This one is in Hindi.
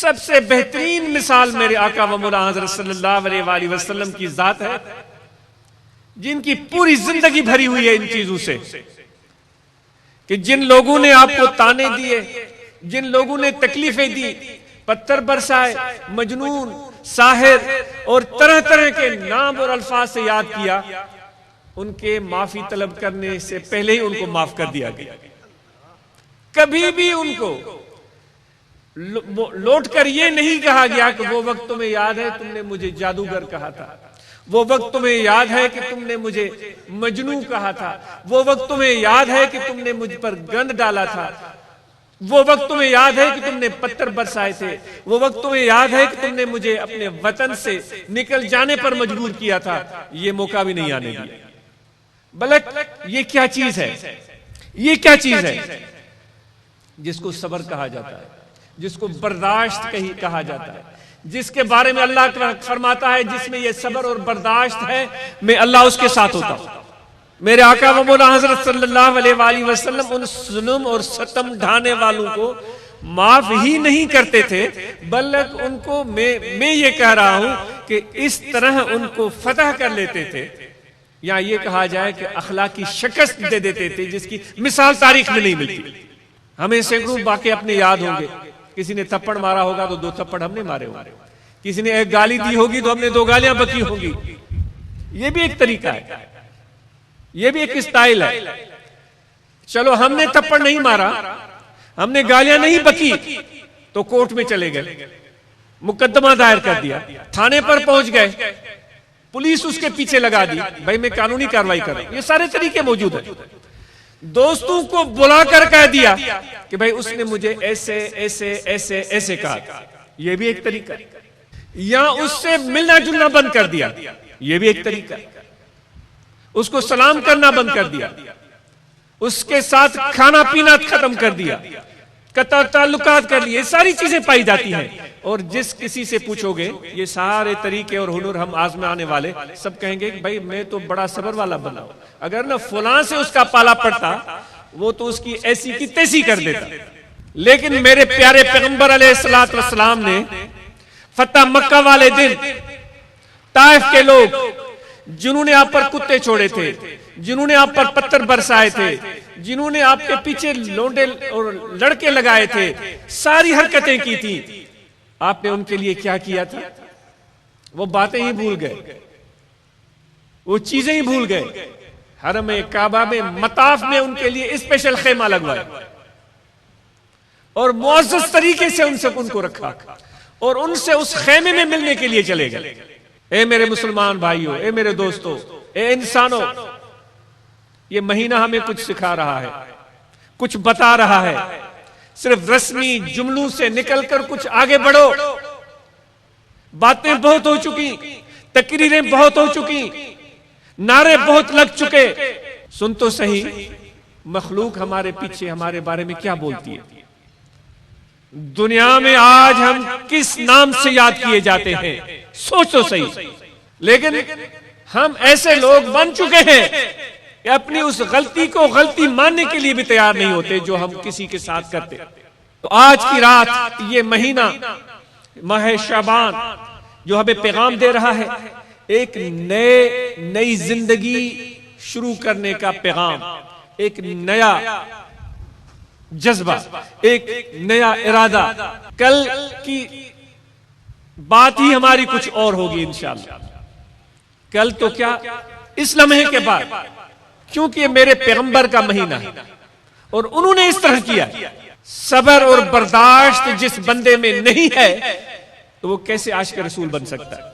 सबसे बेहतरीन मिसाल मेरे आका व मौला हज़रत सल्लल्लाहु अलैहि वसल्लम की जात है, जिनकी पूरी जिंदगी भरी हुई है इन चीजों से कि जिन लोगों ने आपको ताने दिए, जिन लोगों ने तकलीफें दी, पत्थर बरसाए, मजनून, साहिर और तरह तरह के नाम और अल्फाज से याद किया, उनके माफी तलब करने से पहले ही उनको माफ कर दिया गया। कभी भी उनको लौट कर ये नहीं कहा गया कि वो वक्त तुम्हें याद है तुमने मुझे जादूगर कहा था, वो वक्त तुम्हें याद है कि तुमने मुझे मजनू कहा था, वो वक्त तुम्हें याद है कि तुमने मुझ पर गंद डाला था, वो वक्त तुम्हें याद है कि तुमने पत्थर बरसाए थे, वो वक्त तुम्हें याद है कि तुमने मुझे अपने वतन से निकल जाने पर मजबूर किया था। ये मौका भी नहीं आने दिया। बल्कि ये क्या चीज है, ये क्या चीज है जिसको सब्र कहा जाता है, जिसको बर्दाश्त कहा जाता है, जिसके बारे में अल्लाह फरमाता है जिसमें ये सब्र और बर्दाश्त है मैं अल्लाह उसके साथ होता हूं। मेरे आका व मौला हज़रत सल्लल्लाहु अलैहि वसल्लम उन जुल्म और सतम ढाने वालों को माफ ही नहीं करते थे, बल्कि उनको मैं ये कह रहा हूं कि इस तरह उनको फतह कर लेते थे, या ये कहा जाए कि अखलाकी शिकस्त दे देते थे जिसकी मिसाल तारीख में नहीं मिलती। हमें सैकड़ों वाक़े अपने याद होंगे। किसी ने थप्पड़ मारा होगा तो 2 थप्पड़ हमने मारे होंगे, किसी ने एक गाली दी होगी तो हमने 2 गालियां बकी होंगी। ये भी एक तरीका है, ये भी एक स्टाइल है। चलो हमने थप्पड़ नहीं मारा, हमने गालियां नहीं बकी, तो कोर्ट में चले गए, मुकदमा दायर कर दिया, थाने पर पहुंच गए, पुलिस उसके पीछे लगा दी, भाई मैं कानूनी कार्रवाई कर रहा हूं। ये सारे तरीके मौजूद है। दोस्तों को बुलाकर कह दिया कि भाई उसने मुझे ऐसे ऐसे ऐसे ऐसे कहा, यह भी एक तरीका। या उससे मिलना जुलना बंद कर दिया, यह भी एक तरीका। उसको सलाम करना बंद कर दिया, उसके साथ खाना पीना खत्म कर दिया, कता ताल्लुकात कर लिए, सारी चीजें पाई जाती हैं। और जिस किसी से पूछोगे ये सारे तरीके और हुनर हम आजमाने वाले, सब कहेंगे कि भाई मैं तो बड़ा सब्र वाला बना हूं, अगर ना फलां से उसका पाला पड़ता वो तो उसकी ऐसी की तैसी कर देता। लेकिन मेरे प्यारे पैगंबर अलैहिस्सलातु वस्सलाम ने फतह मक्का वाले दिन ताइफ के लोग जिन्होंने आप पर कुत्ते छोड़े थे, जिन्होंने आप पर पत्थर बरसाए थे, जिन्होंने आपके पीछे लोंडे और लड़के लगाए थे, सारी हरकतें की थी, आपने उनके लिए क्या किया था? वो बातें ही भूल गए, वो चीजें ही भूल गए। हरम काबा में मताफ में उनके लिए स्पेशल खेमा लगवाया और मुअज़्ज़ज़ तरीके से उनको रखा और उनसे उस खेमे में मिलने के लिए चले गए। ए मेरे मुसलमान भाइयों, ए मेरे दोस्तों, ए इंसानों, ये महीना हमें कुछ सिखा रहा है, कुछ बता रहा है। सिर्फ रस्मी जुमलों से निकलकर कुछ आगे बढ़ो। बातें बहुत हो चुकी, तकरीरें बहुत हो चुकी, नारे बहुत लग चुके। सुन तो सही, मखलूक हमारे पीछे हमारे बारे में क्या बोलती है। दुनिया में आज हम किस नाम से याद किए जाते हैं, सोचो सही। लेकिन हम ऐसे लोग बन चुके हैं कि अपनी उस गलती को गलती मानने के लिए भी तैयार नहीं होते जो हम किसी के साथ करते। तो आज की रात, ये महीना माह शाबान जो हमें पैगाम दे रहा है, एक नई जिंदगी शुरू करने का पैगाम, एक नया जज्बा, एक नया इरादा। कल की बात ही हमारी कुछ और होगी इंशाअल्लाह। कल तो क्या, इस लम्हे के बाद, क्योंकि ये मेरे पैगंबर का महीना है और उन्होंने इस तरह किया। सब्र और बर्दाश्त जिस बंदे में नहीं है तो वो कैसे आशिक रसूल बन सकता है।